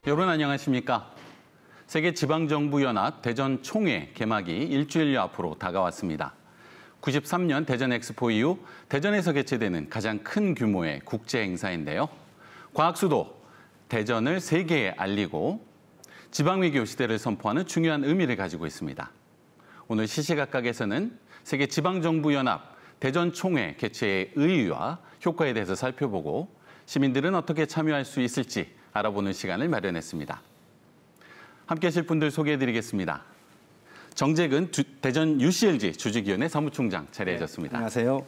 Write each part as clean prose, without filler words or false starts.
여러분 안녕하십니까? 세계지방정부연합 대전 총회 개막이 일주일여 앞으로 다가왔습니다. 93년 대전 엑스포 이후 대전에서 개최되는 가장 큰 규모의 국제 행사인데요. 과학수도 대전을 세계에 알리고 지방외교 시대를 선포하는 중요한 의미를 가지고 있습니다. 오늘 시시각각에서는 세계지방정부연합 대전 총회 개최의 의의와 효과에 대해서 살펴보고 시민들은 어떻게 참여할 수 있을지 알아보는 시간을 마련했습니다. 함께 하실 분들 소개해드리겠습니다. 정재근 대전 UCLG 주직위원회 사무총장 자리하셨습니다. 네, 안녕하세요.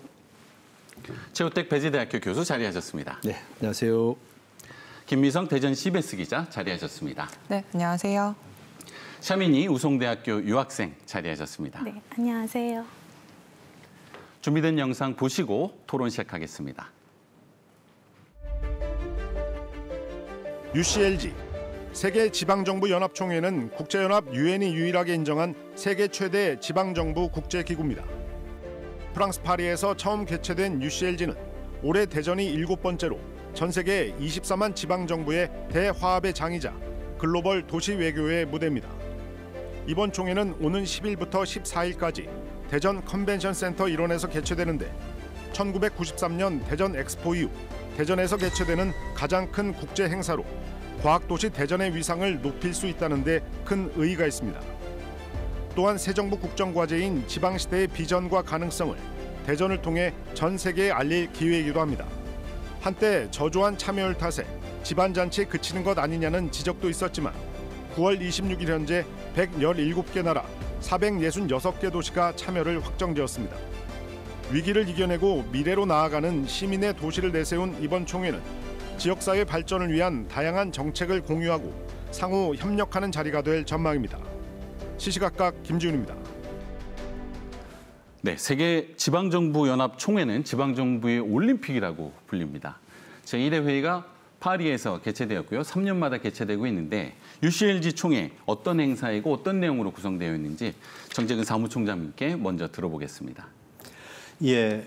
최우택 배재대학교 교수 자리하셨습니다. 네, 안녕하세요. 김미성 대전 CBS 기자 자리하셨습니다. 네, 안녕하세요. 샤민이 우송대학교 유학생 자리하셨습니다. 네, 안녕하세요. 준비된 영상 보시고 토론 시작하겠습니다. UCLG 세계지방정부연합총회는 국제연합 유엔이 유일하게 인정한 세계 최대 지방정부 국제기구입니다. 프랑스 파리에서 처음 개최된 UCLG는 올해 대전이 7번째로 전 세계 24만 지방정부의 대화합의 장이자 글로벌 도시 외교의 무대입니다. 이번 총회는 오는 10일부터 14일까지 대전 컨벤션 센터 일원에서 개최되는데 1993년 대전 엑스포 이후 대전에서 개최되는 가장 큰 국제 행사로 과학도시 대전의 위상을 높일 수 있다는 데 큰 의의가 있습니다. 또한 새 정부 국정과제인 지방시대의 비전과 가능성을 대전을 통해 전 세계에 알릴 기회이기도 합니다. 한때 저조한 참여율 탓에 지방잔치에 그치는 것 아니냐는 지적도 있었지만 9월 26일 현재 117개 나라 466개 도시가 참여를 확정되었습니다. 위기를 이겨내고 미래로 나아가는 시민의 도시를 내세운 이번 총회는 지역사회 발전을 위한 다양한 정책을 공유하고 상호 협력하는 자리가 될 전망입니다. 시시각각 김지훈입니다. 네, 세계지방정부연합총회는 지방정부의 올림픽이라고 불립니다. 제1회 회의가 파리에서 개최되었고요. 3년마다 개최되고 있는데 UCLG 총회 어떤 행사이고 어떤 내용으로 구성되어 있는지 정재근 사무총장님께 먼저 들어보겠습니다. 예,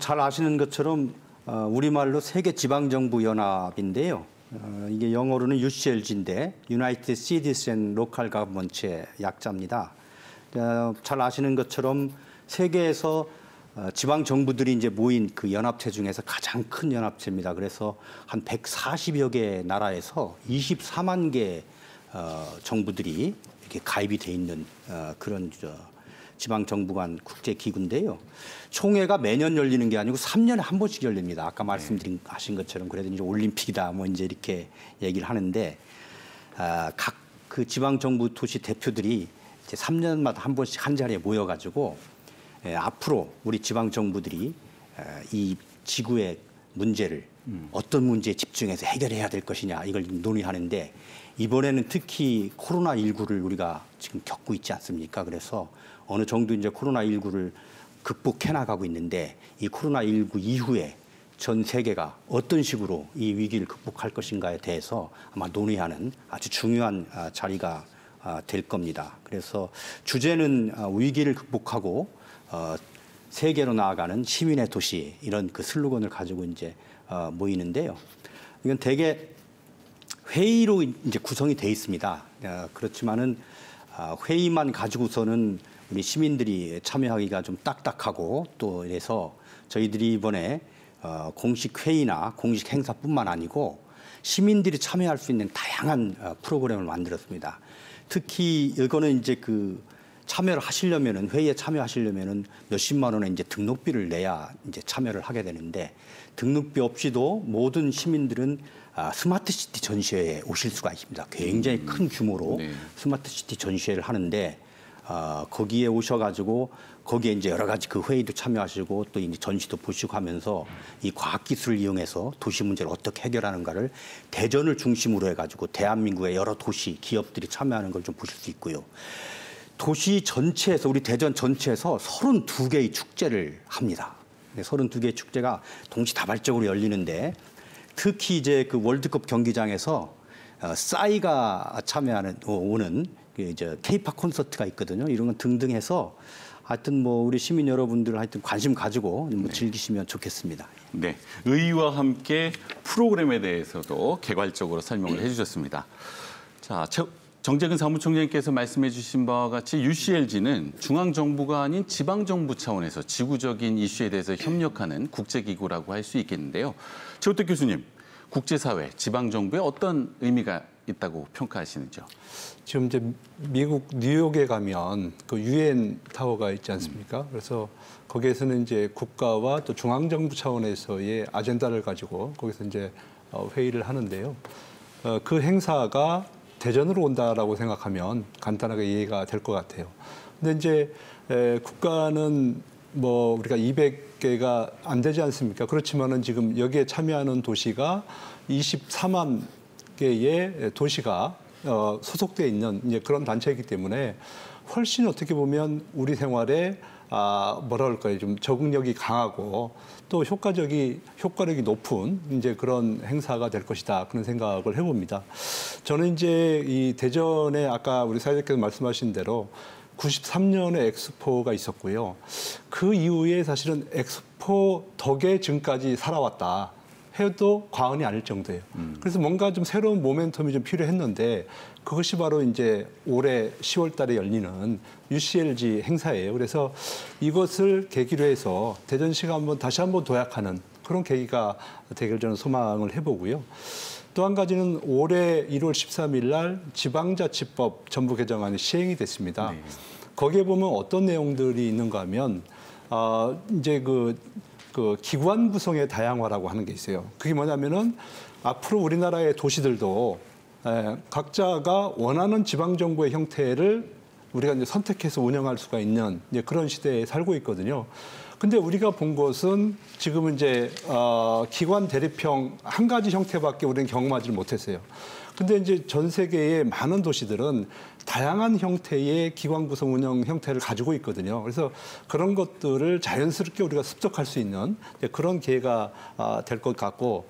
잘 아시는 것처럼 우리말로 세계지방정부연합인데요. 이게 영어로는 UCLG인데 United Cities and Local Governments의 약자입니다. 잘 아시는 것처럼 세계에서 지방 정부들이 이제 모인 그 연합체 중에서 가장 큰 연합체입니다. 그래서 한 140여 개 나라에서 24만 개 정부들이 이렇게 가입이 돼 있는 그런 지방 정부 간 국제 기구인데요. 총회가 매년 열리는 게 아니고 3년에 한 번씩 열립니다. 아까 말씀하신 것처럼 그래도 이제 올림픽이다 뭐 이제 이렇게 얘기를 하는데 각 그 지방 정부 도시 대표들이 이제 3년마다 한 번씩 한 자리에 모여가지고 앞으로 우리 지방 정부들이 이 지구의 문제를 어떤 문제에 집중해서 해결해야 될 것이냐 이걸 논의하는데 이번에는 특히 코로나19를 우리가 지금 겪고 있지 않습니까? 그래서 어느 정도 이제 코로나19를 극복해 나가고 있는데 이 코로나19 이후에 전 세계가 어떤 식으로 이 위기를 극복할 것인가에 대해서 아마 논의하는 아주 중요한 자리가 될 겁니다. 그래서 주제는 위기를 극복하고 세계로 나아가는 시민의 도시 이런 그 슬로건을 가지고 이제 모이는데요. 이건 대개 회의로 이제 구성이 돼 있습니다. 그렇지만은 회의만 가지고서는 우리 시민들이 참여하기가 좀 딱딱하고 또 이래서 저희들이 이번에 공식 회의나 공식 행사뿐만 아니고 시민들이 참여할 수 있는 다양한 프로그램을 만들었습니다. 특히 이거는 이제 그 참여를 하시려면은 회의에 참여하시려면은 몇십만 원의 이제 등록비를 내야 이제 참여를 하게 되는데 등록비 없이도 모든 시민들은 스마트 시티 전시회에 오실 수가 있습니다. 굉장히 큰 규모로 스마트 시티 전시회를 하는데 거기에 오셔가지고 거기에 이제 여러 가지 그 회의도 참여하시고 또 이제 전시도 보시고 하면서 이 과학기술을 이용해서 도시 문제를 어떻게 해결하는가를 대전을 중심으로 해가지고 대한민국의 여러 도시 기업들이 참여하는 걸 좀 보실 수 있고요. 도시 전체에서 우리 대전 전체에서 32개의 축제를 합니다. 32개의 축제가 동시다발적으로 열리는데 특히 이제 그 월드컵 경기장에서 싸이가 참여하는 오는 이제 K-팝 콘서트가 있거든요. 이런 건 등등 해서 하여튼 뭐 우리 시민 여러분들 하여튼 관심 가지고 뭐 즐기시면 좋겠습니다. 네, 의의와 함께 프로그램에 대해서도 개괄적으로 설명을 해주셨습니다. 자, 정재근 사무총장님께서 말씀해 주신 바와 같이 UCLG는 중앙정부가 아닌 지방정부 차원에서 지구적인 이슈에 대해서 협력하는 국제기구라고 할 수 있겠는데요. 최우택 교수님, 국제사회, 지방정부에 어떤 의미가 있다고 평가하시는지요? 지금 이제 미국 뉴욕에 가면 그 유엔 타워가 있지 않습니까? 그래서 거기에서는 이제 국가와 또 중앙정부 차원에서의 아젠다를 가지고 거기서 이제 회의를 하는데요. 그 행사가 대전으로 온다라고 생각하면 간단하게 이해가 될 것 같아요. 근데 이제 국가는 뭐 우리가 200개가 안 되지 않습니까? 그렇지만은 지금 여기에 참여하는 도시가 24만 개의 도시가 소속돼 있는 이제 그런 단체이기 때문에 훨씬 어떻게 보면 우리 생활에 뭐라 그럴까요? 좀 적응력이 강하고 또 효과력이 높은 이제 그런 행사가 될 것이다. 그런 생각을 해봅니다. 저는 이제 이 대전에 아까 우리 사회자께서 말씀하신 대로 93년에 엑스포가 있었고요. 그 이후에 사실은 엑스포 덕에 지금까지 살아왔다 해도 과언이 아닐 정도예요. 그래서 뭔가 좀 새로운 모멘텀이 좀 필요했는데 그것이 바로 이제 올해 10월 달에 열리는 UCLG 행사예요. 그래서 이것을 계기로 해서 대전시가 다시 한번 도약하는 그런 계기가 되길 저는 소망을 해보고요. 또 한 가지는 올해 1월 13일 날 지방자치법 전부 개정안이 시행이 됐습니다. 네. 거기에 보면 어떤 내용들이 있는가 하면 이제 그 기관 구성의 다양화라고 하는 게 있어요. 그게 뭐냐면은 앞으로 우리나라의 도시들도 각자가 원하는 지방정부의 형태를 우리가 이제 선택해서 운영할 수가 있는 이제 그런 시대에 살고 있거든요. 근데 우리가 본 것은 지금은 이제 기관 대립형 한 가지 형태밖에 우리는 경험하지를 못했어요. 근데 이제 전 세계의 많은 도시들은 다양한 형태의 기관 구성 운영 형태를 가지고 있거든요. 그래서 그런 것들을 자연스럽게 우리가 습득할 수 있는 그런 기회가 될 것 같고,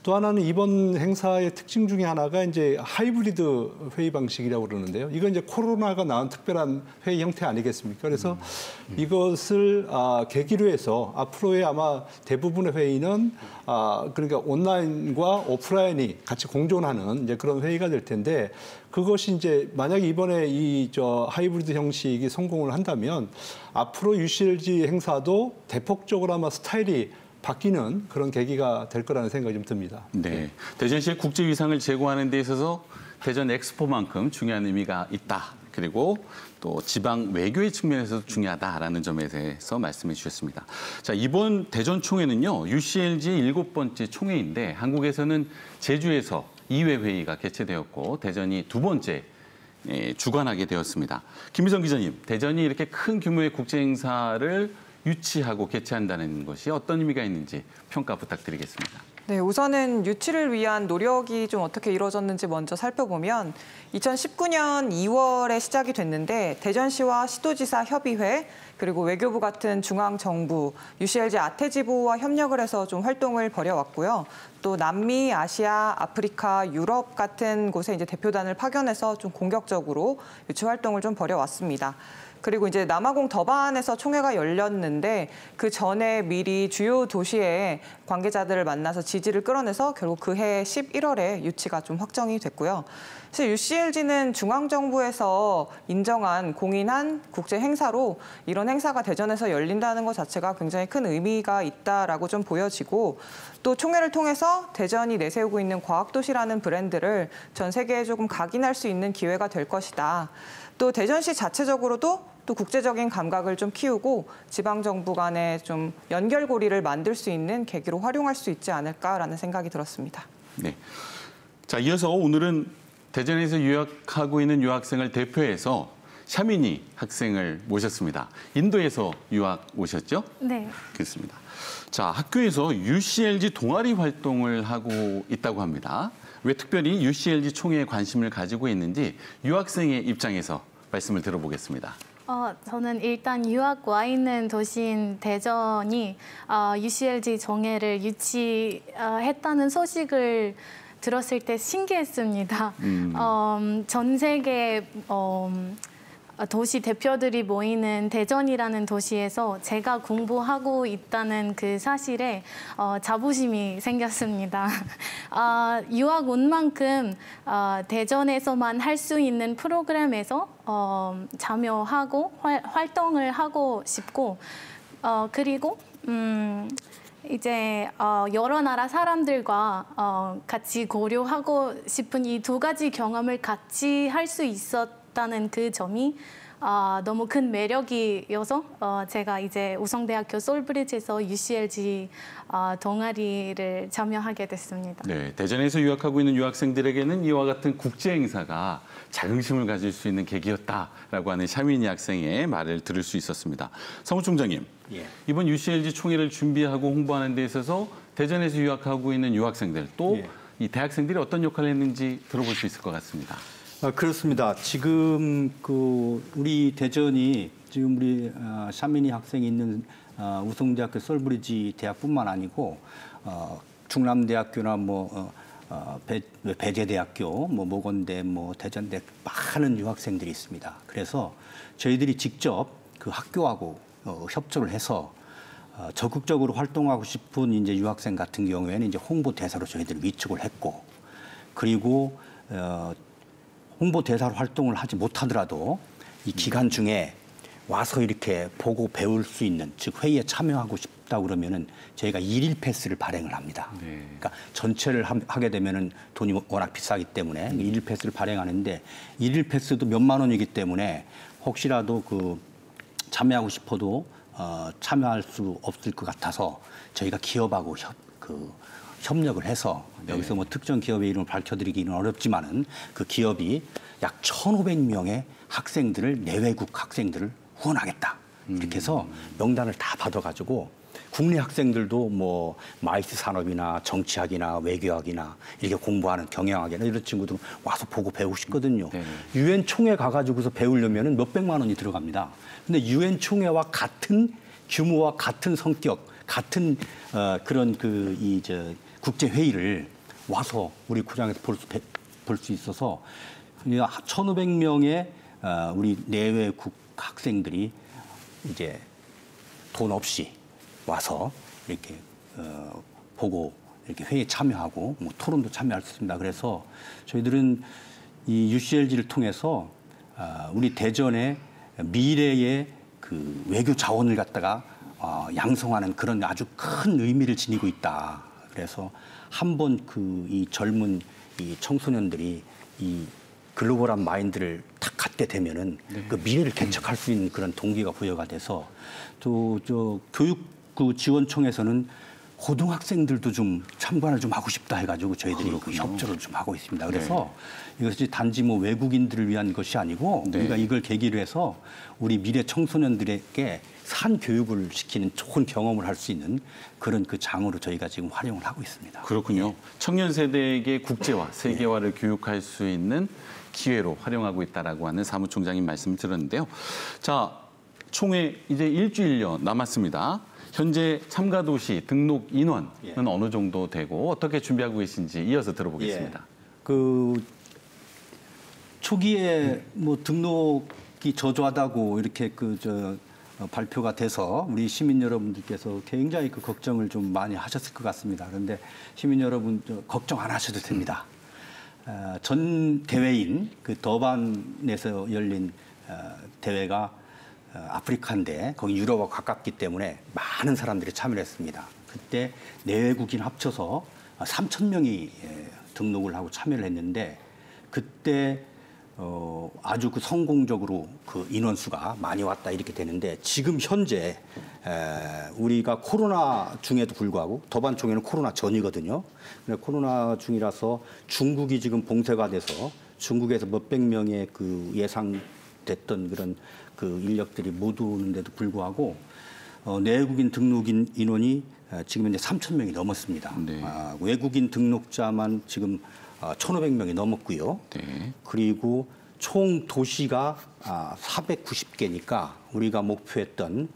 또 하나는 이번 행사의 특징 중에 하나가 이제 하이브리드 회의 방식이라고 그러는데요. 이건 이제 코로나가 낳은 특별한 회의 형태 아니겠습니까? 그래서 이것을 계기로 해서 앞으로의 아마 대부분의 회의는 그러니까 온라인과 오프라인이 같이 공존하는 이제 그런 회의가 될 텐데, 그것이 이제 만약에 이번에 이 하이브리드 형식이 성공을 한다면 앞으로 UCLG 행사도 대폭적으로 아마 스타일이 바뀌는 그런 계기가 될 거라는 생각이 좀 듭니다. 네, 대전시의 국제 위상을 제고하는 데 있어서 대전 엑스포만큼 중요한 의미가 있다. 그리고 또 지방 외교의 측면에서도 중요하다라는 점에 대해서 말씀해 주셨습니다. 자, 이번 대전 총회는요, UCLG의 7번째 총회인데 한국에서는 제주에서 2회 회의가 개최되었고 대전이 2번째 주관하게 되었습니다. 김미성 기자님, 대전이 이렇게 큰 규모의 국제 행사를 유치하고 개최한다는 것이 어떤 의미가 있는지 평가 부탁드리겠습니다. 네, 우선은 유치를 위한 노력이 좀 어떻게 이루어졌는지 먼저 살펴보면 2019년 2월에 시작이 됐는데 대전시와 시도지사 협의회 그리고 외교부 같은 중앙정부, UCLG 아태지부와 협력을 해서 좀 활동을 벌여왔고요. 또 남미, 아시아, 아프리카, 유럽 같은 곳에 이제 대표단을 파견해서 좀 공격적으로 유치 활동을 좀 벌여왔습니다. 그리고 이제 남아공 더반에서 총회가 열렸는데 그 전에 미리 주요 도시의 관계자들을 만나서 지지를 끌어내서 결국 그해 11월에 유치가 좀 확정이 됐고요. 사실 UCLG는 중앙정부에서 인정한 공인한 국제 행사로 이런 행사가 대전에서 열린다는 것 자체가 굉장히 큰 의미가 있다라고 좀 보여지고, 또 총회를 통해서 대전이 내세우고 있는 과학도시라는 브랜드를 전 세계에 조금 각인할 수 있는 기회가 될 것이다. 또 대전시 자체적으로도 또 국제적인 감각을 좀 키우고 지방정부 간의 좀 연결고리를 만들 수 있는 계기로 활용할 수 있지 않을까라는 생각이 들었습니다. 네. 자, 이어서 오늘은 대전에서 유학하고 있는 유학생을 대표해서 샤미니 학생을 모셨습니다. 인도에서 유학 오셨죠? 네. 그렇습니다. 자, 학교에서 UCLG 동아리 활동을 하고 있다고 합니다. 왜 특별히 UCLG 총회에 관심을 가지고 있는지 유학생의 입장에서 말씀을 들어보겠습니다. 저는 일단 유학 와 있는 도시인 대전이 UCLG 총회를 유치했다는 소식을 들었을 때 신기했습니다. 전 세계 도시 대표들이 모이는 대전이라는 도시에서 제가 공부하고 있다는 그 사실에 자부심이 생겼습니다. 유학 온 만큼 대전에서만 할 수 있는 프로그램에서 참여하고 활동을 하고 싶고 그리고 이제 여러 나라 사람들과 같이 고려하고 싶은 이 두 가지 경험을 같이 할 수 있었다는 그 점이 너무 큰 매력이어서 제가 이제 우성대학교 솔브리지에서 UCLG 동아리를 참여하게 됐습니다. 네, 대전에서 유학하고 있는 유학생들에게는 이와 같은 국제 행사가 자긍심을 가질 수 있는 계기였다라고 하는 샤미니 학생의 말을 들을 수 있었습니다. 사무총장님, 예. 이번 UCLG 총회를 준비하고 홍보하는 데 있어서 대전에서 유학하고 있는 유학생들 또 이 대학생들이 어떤 역할을 했는지 들어볼 수 있을 것 같습니다. 그렇습니다. 지금 우리 대전이 지금 우리 샤미니 학생이 있는 우성대학교 솔브리지 대학뿐만 아니고 충남대학교나 배재대학교, 모건대, 대전대 많은 유학생들이 있습니다. 그래서 저희들이 직접 그 학교하고 협조를 해서 적극적으로 활동하고 싶은 이제 유학생 같은 경우에는 이제 홍보 대사로 저희들이 위촉을 했고, 그리고 홍보 대사로 활동을 하지 못하더라도 이 기간 중에 와서 이렇게 보고 배울 수 있는, 즉 회의에 참여하고 싶다 그러면은 저희가 일일 패스를 발행을 합니다. 네. 그러니까 전체를 하게 되면은 돈이 워낙 비싸기 때문에 일일 패스를 발행하는데, 일일 패스도 몇만 원이기 때문에 혹시라도 참여하고 싶어도 참여할 수 없을 것 같아서 저희가 기업하고 협력을 해서, 여기서 특정 기업의 이름을 밝혀드리기는 어렵지만은 그 기업이 약 1,500명의 학생들을, 내외국 학생들을 후원하겠다. 이렇게 해서 명단을 다 받아가지고 국내 학생들도 마이스 산업이나 정치학이나 외교학이나 이렇게 공부하는 경영학이나 이런 친구들은 와서 보고 배우고 싶거든요. 유엔 총회 가가지고서 배우려면은 몇백만 원이 들어갑니다. 근데 유엔 총회와 같은 규모와 같은 성격, 같은 그런 국제 회의를 와서 우리 구장에서 볼 수 있어서 1,500명의 우리 내외국 학생들이 이제 돈 없이 와서 이렇게 보고 이렇게 회의에 참여하고 토론도 참여할 수 있습니다. 그래서 저희들은 이 UCLG를 통해서 우리 대전의 미래의 그 외교 자원을 갖다가 양성하는 그런 아주 큰 의미를 지니고 있다. 그래서 한번 이 젊은 이 청소년들이 이 글로벌한 마인드를 탁 갖게 되면은 그 미래를 개척할 수 있는 그런 동기가 부여가 돼서, 또 교육 지원청에서는 고등학생들도 좀 참관을 좀 하고 싶다 해가지고 저희들이 협조를 좀 하고 있습니다. 그래서 이것이 단지 외국인들을 위한 것이 아니고 우리가 이걸 계기로 해서 우리 미래 청소년들에게 산 교육을 시키는 좋은 경험을 할 수 있는 그런 그 장으로 저희가 지금 활용을 하고 있습니다. 그렇군요. 청년 세대에게 국제화, 세계화를 교육할 수 있는 기회로 활용하고 있다라고 하는 사무총장님 말씀을 들었는데요. 자, 총회 이제 일주일여 남았습니다. 현재 참가 도시 등록 인원은 어느 정도 되고 어떻게 준비하고 계신지 이어서 들어보겠습니다. 초기에 등록이 저조하다고 이렇게 발표가 돼서 우리 시민 여러분들께서 굉장히 걱정을 좀 많이 하셨을 것 같습니다. 그런데 시민 여러분 걱정 안 하셔도 됩니다. 전 대회인 더반에서 열린 대회가 아프리카인데 거기 유럽과 가깝기 때문에 많은 사람들이 참여를 했습니다. 그때 내외국인 합쳐서 3,000명이 등록을 하고 참여를 했는데, 그때 아주 성공적으로 인원수가 많이 왔다 이렇게 되는데, 지금 현재 우리가 코로나 중에도 불구하고, 더반 총회는 코로나 전이거든요. 코로나 중이라서 중국이 지금 봉쇄가 돼서 중국에서 몇백 명의 예상됐던 그런 인력들이 못 오는데도 불구하고 내외국인 등록인 인원이 지금 현재 3,000명이 넘었습니다. 외국인 등록자만 지금 1,500명이 넘었고요. 그리고 총 도시가 490개니까 우리가 목표했던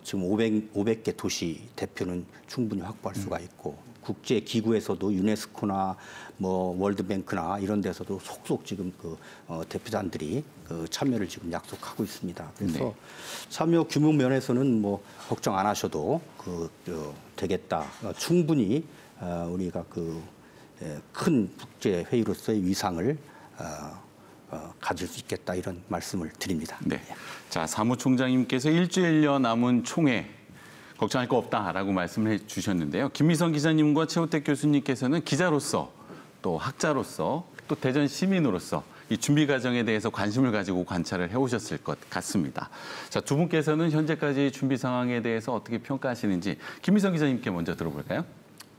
지금 500개 도시 대표는 충분히 확보할 수가 있고 국제 기구에서도 유네스코나 뭐 월드뱅크나 이런 데서도 속속 지금 대표단들이 참여를 지금 약속하고 있습니다. 그래서 네. 참여 규모 면에서는 뭐 걱정 안 하셔도 되겠다. 충분히 우리가 큰 국제 회의로서의 위상을 가질 수 있겠다 이런 말씀을 드립니다. 네. 자, 사무총장님께서 일주일여 남은 총회 걱정할 거 없다라고 말씀을 해주셨는데요. 김미성 기자님과 최우택 교수님께서는 기자로서 또 학자로서 또 대전 시민으로서 이 준비 과정에 대해서 관심을 가지고 관찰을 해오셨을 것 같습니다. 자, 두 분께서는 현재까지 준비 상황에 대해서 어떻게 평가하시는지 김미성 기자님께 먼저 들어볼까요?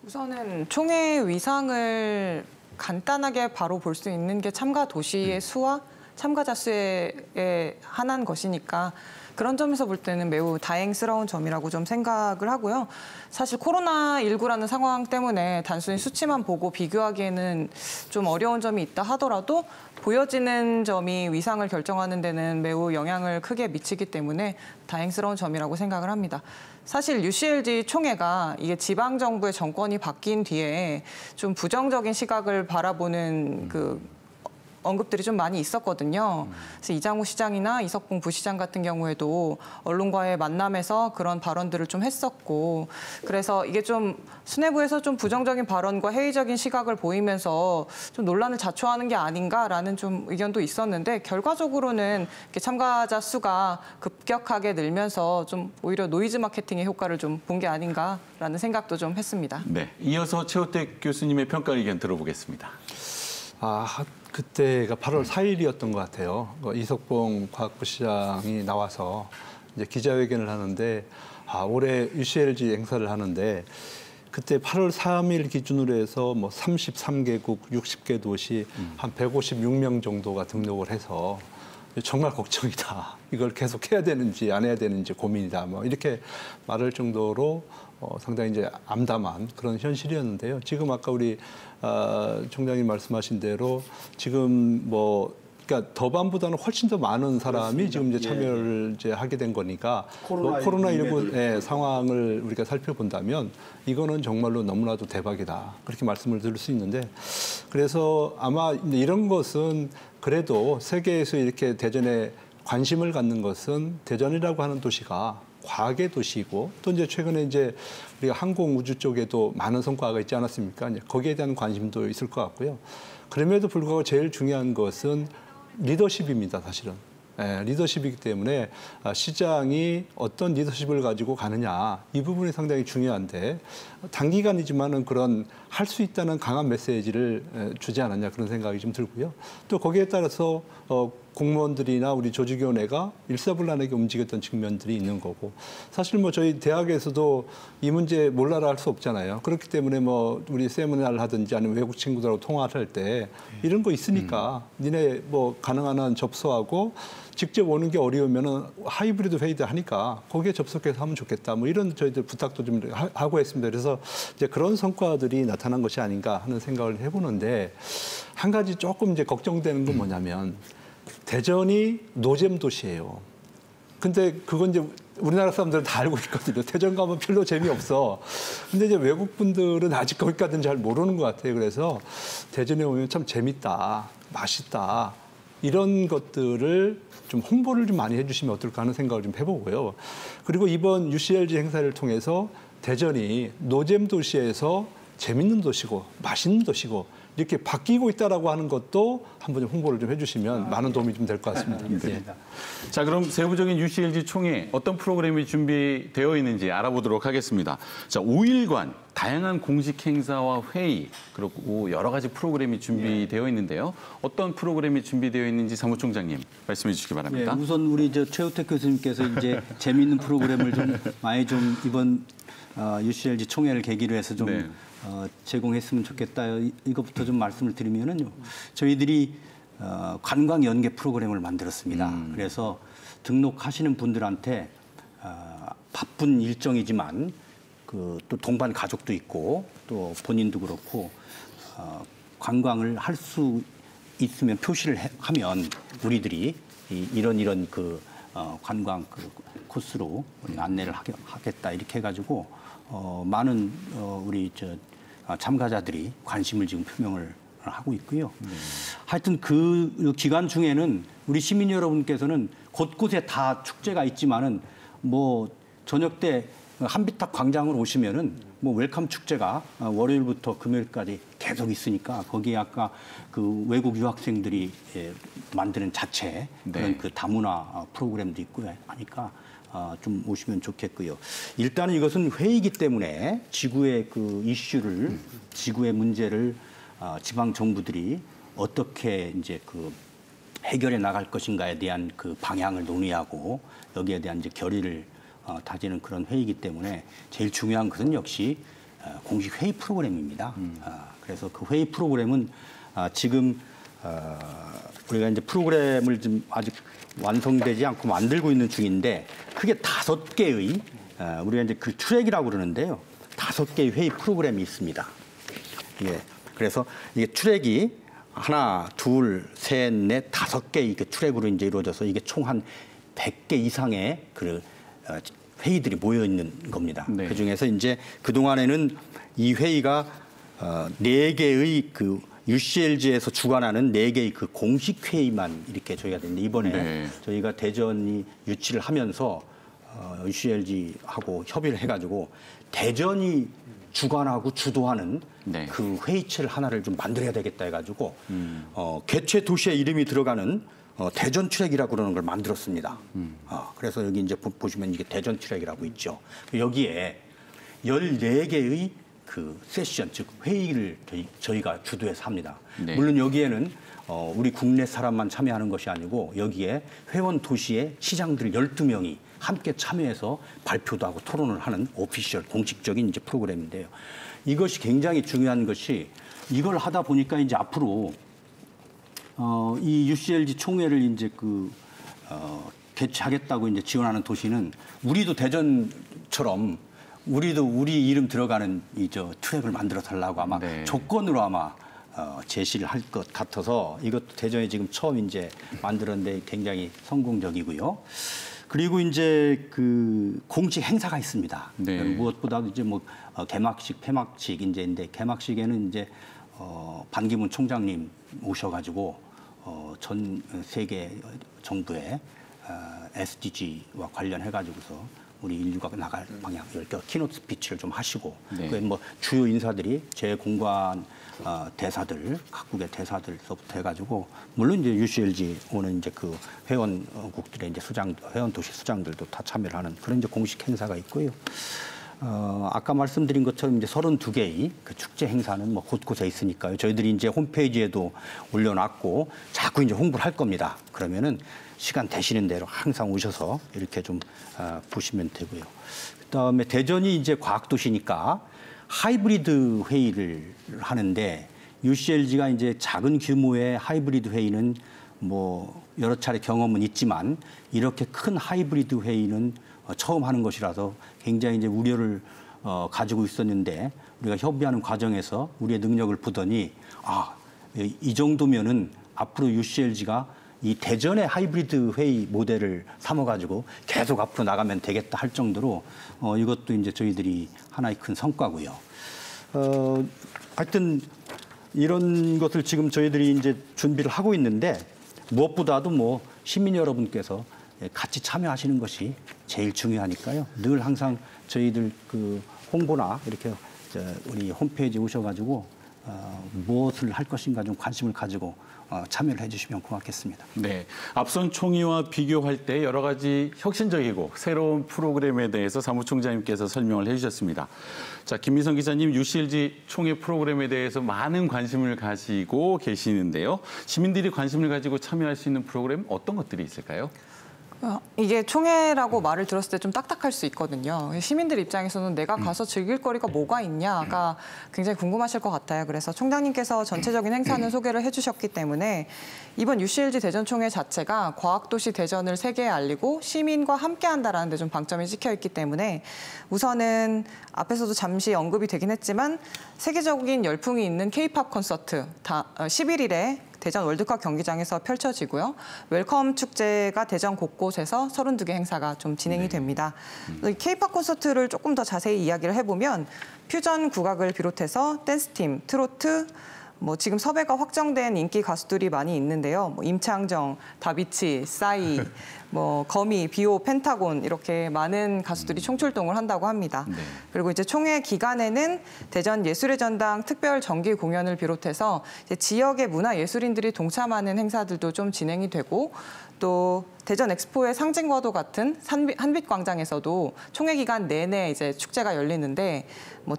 우선은 총회 위상을 간단하게 바로 볼 수 있는 게 참가 도시의 수와 참가자 수에 한한 것이니까 그런 점에서 볼 때는 매우 다행스러운 점이라고 좀 생각을 하고요. 사실 코로나19라는 상황 때문에 단순히 수치만 보고 비교하기에는 좀 어려운 점이 있다 하더라도 보여지는 점이 위상을 결정하는 데는 매우 영향을 크게 미치기 때문에 다행스러운 점이라고 생각을 합니다. 사실 UCLG 총회가 이게 지방정부의 정권이 바뀐 뒤에 좀 부정적인 시각을 바라보는 언급들이 좀 많이 있었거든요. 그래서 이장우 시장이나 이석봉 부시장 같은 경우에도 언론과의 만남에서 그런 발언들을 좀 했었고 그래서 이게 좀 수뇌부에서 좀 부정적인 발언과 회의적인 시각을 보이면서 좀 논란을 자초하는 게 아닌가라는 좀 의견도 있었는데 결과적으로는 이렇게 참가자 수가 급격하게 늘면서 좀 오히려 노이즈 마케팅의 효과를 좀 본 게 아닌가라는 생각도 좀 했습니다. 네. 이어서 최우택 교수님의 평가 의견 들어보겠습니다. 그때가 8월 4일이었던 것 같아요. 이석봉 과학부시장이 나와서 이제 기자회견을 하는데 올해 UCLG 행사를 하는데 그때 8월 3일 기준으로 해서 뭐 33개국 60개 도시 한 156명 정도가 등록을 해서 정말 걱정이다. 이걸 계속 해야 되는지 안 해야 되는지 고민이다. 뭐 이렇게 말할 정도로 상당히 이제 암담한 그런 현실이었는데요. 지금 아까 우리 총장님 말씀하신 대로 지금 그러니까 더반보다는 훨씬 더 많은 사람이 그렇습니다. 지금 이제 참여를 이제 하게 된 거니까 코로나19 상황을 우리가 살펴본다면 이거는 정말로 너무나도 대박이다. 그렇게 말씀을 드릴 수 있는데 그래서 아마 이런 것은 그래도 세계에서 이렇게 대전에 관심을 갖는 것은 대전이라고 하는 도시가 과학의 도시이고 또 이제 최근에 이제 우리가 항공 우주 쪽에도 많은 성과가 있지 않았습니까? 거기에 대한 관심도 있을 것 같고요. 그럼에도 불구하고 제일 중요한 것은 리더십입니다, 사실은. 리더십이기 때문에 시장이 어떤 리더십을 가지고 가느냐 이 부분이 상당히 중요한데 단기간이지만은 그런 할 수 있다는 강한 메시지를 주지 않았냐 그런 생각이 좀 들고요. 또 거기에 따라서 공무원들이나 우리 조직위원회가 일사불란하게 움직였던 측면들이 있는 거고 사실 저희 대학에서도 이 문제 몰라라 할 수 없잖아요. 그렇기 때문에 우리 세미나를 하든지 아니면 외국 친구들하고 통화를 할 때 이런 거 있으니까 니네 가능한 한 접수하고 직접 오는 게 어려우면은 하이브리드 회의도 하니까 거기에 접속해서 하면 좋겠다. 이런 저희들 부탁도 좀 하고 했습니다. 그래서 이제 그런 성과들이 나타난 것이 아닌가 하는 생각을 해보는데 한 가지 조금 이제 걱정되는 건 뭐냐면 대전이 노잼 도시예요. 근데 그건 이제 우리나라 사람들은 다 알고 있거든요. 대전 가면 별로 재미없어. 근데 이제 외국 분들은 아직 거기까지는 잘 모르는 것 같아요. 그래서 대전에 오면 참 재밌다, 맛있다. 이런 것들을 좀 홍보를 좀 많이 해주시면 어떨까 하는 생각을 좀 해보고요. 그리고 이번 UCLG 행사를 통해서 대전이 노잼 도시에서 재밌는 도시고 맛있는 도시고 이렇게 바뀌고 있다라고 하는 것도 한번 좀 홍보를 좀 해주시면 많은 도움이 좀 될 것 같습니다. 네. 자, 그럼 세부적인 UCLG 총회 어떤 프로그램이 준비되어 있는지 알아보도록 하겠습니다. 자, 5일간 다양한 공식 행사와 회의 그리고 여러 가지 프로그램이 준비되어 있는데요. 어떤 프로그램이 준비되어 있는지 사무총장님 말씀해 주시기 바랍니다. 네, 우선 우리 최우택 교수님께서 이제 재미있는 프로그램을 좀 많이 좀 이번 UCLG 총회를 계기로 해서 좀 네. 제공했으면 좋겠다. 이것부터 좀 말씀을 드리면은요. 저희들이 관광 연계 프로그램을 만들었습니다. 그래서 등록하시는 분들한테 바쁜 일정이지만 또 동반 가족도 있고 또 본인도 그렇고 관광을 할 수 있으면 표시를 하면 우리들이 이런 그 관광 그 코스로 안내를 하겠다 이렇게 해가지고 많은 우리 참가자들이 관심을 지금 표명을 하고 있고요. 하여튼 그 기간 중에는 우리 시민 여러분께서는 곳곳에 다 축제가 있지만은 뭐 저녁 때 한비탁 광장으로 오시면은 뭐 웰컴 축제가 월요일부터 금요일까지 계속 있으니까 거기에 아까 그 외국 유학생들이 만드는 자체 그런 그 다문화 프로그램도 있고 하니까 좀 오시면 좋겠고요. 일단은 이것은 회의이기 때문에 지구의 그 이슈를 지구의 문제를 지방 정부들이 어떻게 이제 그 해결해 나갈 것인가에 대한 그 방향을 논의하고 여기에 대한 이제 결의를 다지는 그런 회의이기 때문에 제일 중요한 것은 역시 공식 회의 프로그램입니다. 그래서 그 회의 프로그램은 지금 우리가 이제 프로그램을 좀 아직 완성되지 않고 만들고 있는 중인데 크게 5개의 우리가 이제 그 트랙이라고 그러는데요. 5개의 회의 프로그램이 있습니다. 예. 그래서 이게 트랙이 하나, 둘, 셋, 넷, 5개의 그 트랙으로 이제 이루어져서 이게 총 한 100개 이상의 그 회의들이 모여 있는 겁니다. 네. 그 중에서 이제 그 동안에는 이 회의가 4개의 그 UCLG에서 주관하는 4개의 그 공식 회의만 이렇게 저희가 됐는데 이번에 저희가 대전이 유치를 하면서 UCLG하고 협의를 해가지고 대전이 주관하고 주도하는 그 회의체를 하나를 좀 만들어야 되겠다 해가지고 개최 도시의 이름이 들어가는 대전 트랙이라고 그러는 걸 만들었습니다. 그래서 여기 이제 보시면 이게 대전 트랙이라고 있죠. 여기에 14개의 그 세션, 즉 회의를 저희가 주도해서 합니다. 물론 여기에는 우리 국내 사람만 참여하는 것이 아니고 여기에 회원 도시의 시장들 12명이 함께 참여해서 발표도 하고 토론을 하는 오피셜 공식적인 이제 프로그램인데요. 이것이 굉장히 중요한 것이 이걸 하다 보니까 이제 앞으로 이 UCLG 총회를 이제 개최하겠다고 이제 지원하는 도시는 우리도 대전처럼 우리도 우리 이름 들어가는 트랙을 만들어 달라고 아마 조건으로 아마 제시를 할 것 같아서 이것도 대전에 지금 처음 이제 만들었는데 굉장히 성공적이고요. 그리고 이제 그 공식 행사가 있습니다. 무엇보다도 이제 뭐 개막식, 폐막식 이제인데 개막식에는 이제 반기문 총장님 오셔가지고 전 세계 정부의 SDG와 관련해가지고서 우리 인류가 나갈 방향, 키노트 스피치를 좀 하시고, 뭐 주요 인사들이 제공관 대사들, 각국의 대사들서부터 해가지고, 물론 이제 UCLG 오는 이제 그 회원국들의 이제 회원 도시 수장들도 다 참여를 하는 그런 이제 공식 행사가 있고요. 아까 말씀드린 것처럼 이제 32개의 그 축제 행사는 뭐 곳곳에 있으니까요. 저희들이 이제 홈페이지에도 올려놨고 자꾸 이제 홍보를 할 겁니다. 그러면은 시간 되시는 대로 항상 오셔서 이렇게 좀 보시면 되고요. 그다음에 대전이 이제 과학도시니까 하이브리드 회의를 하는데 UCLG가 이제 작은 규모의 하이브리드 회의는 뭐 여러 차례 경험은 있지만 이렇게 큰 하이브리드 회의는 처음 하는 것이라서 굉장히 이제 우려를 가지고 있었는데 우리가 협의하는 과정에서 우리의 능력을 보더니 이 정도면은 앞으로 UCLG가 이 대전의 하이브리드 회의 모델을 삼아가지고 계속 앞으로 나가면 되겠다 할 정도로 이것도 이제 저희들이 하나의 큰 성과고요. 하여튼 이런 것을 지금 저희들이 이제 준비를 하고 있는데 무엇보다도 뭐 시민 여러분께서 같이 참여하시는 것이 제일 중요하니까요. 늘 항상 저희들 그 홍보나 이렇게 우리 홈페이지에 오셔가지고 무엇을 할 것인가 좀 관심을 가지고 참여를 해주시면 고맙겠습니다. 네, 앞선 총회와 비교할 때 여러 가지 혁신적이고 새로운 프로그램에 대해서 사무총장님께서 설명을 해주셨습니다. 자, 김미성 기자님, UCLG 총회 프로그램에 대해서 많은 관심을 가지고 계시는데요. 시민들이 관심을 가지고 참여할 수 있는 프로그램 어떤 것들이 있을까요? 이게 총회라고 말을 들었을 때 좀 딱딱할 수 있거든요. 시민들 입장에서는 내가 가서 즐길 거리가 뭐가 있냐가 굉장히 궁금하실 것 같아요. 그래서 총장님께서 전체적인 행사는 소개를 해주셨기 때문에 이번 UCLG 대전 총회 자체가 과학도시 대전을 세계에 알리고 시민과 함께한다라는 데 좀 방점이 찍혀 있기 때문에 우선은 앞에서도 잠시 언급이 되긴 했지만 세계적인 열풍이 있는 K-팝 콘서트 11일에 대전 월드컵 경기장에서 펼쳐지고요. 웰컴 축제가 대전 곳곳에서 32개 행사가 좀 진행이 됩니다. K-팝 콘서트를 조금 더 자세히 이야기를 해보면 퓨전 국악을 비롯해서 댄스팀, 트로트, 지금 섭외가 확정된 인기 가수들이 많이 있는데요. 임창정, 다비치, 싸이, 거미, 비오, 펜타곤 이렇게 많은 가수들이 총출동을 한다고 합니다. 네. 그리고 이제 총회 기간에는 대전 예술의 전당 특별 정기 공연을 비롯해서 이제 지역의 문화 예술인들이 동참하는 행사들도 좀 진행이 되고 또 대전 엑스포의 상징과도 같은 한빛광장에서도 총회 기간 내내 이제 축제가 열리는데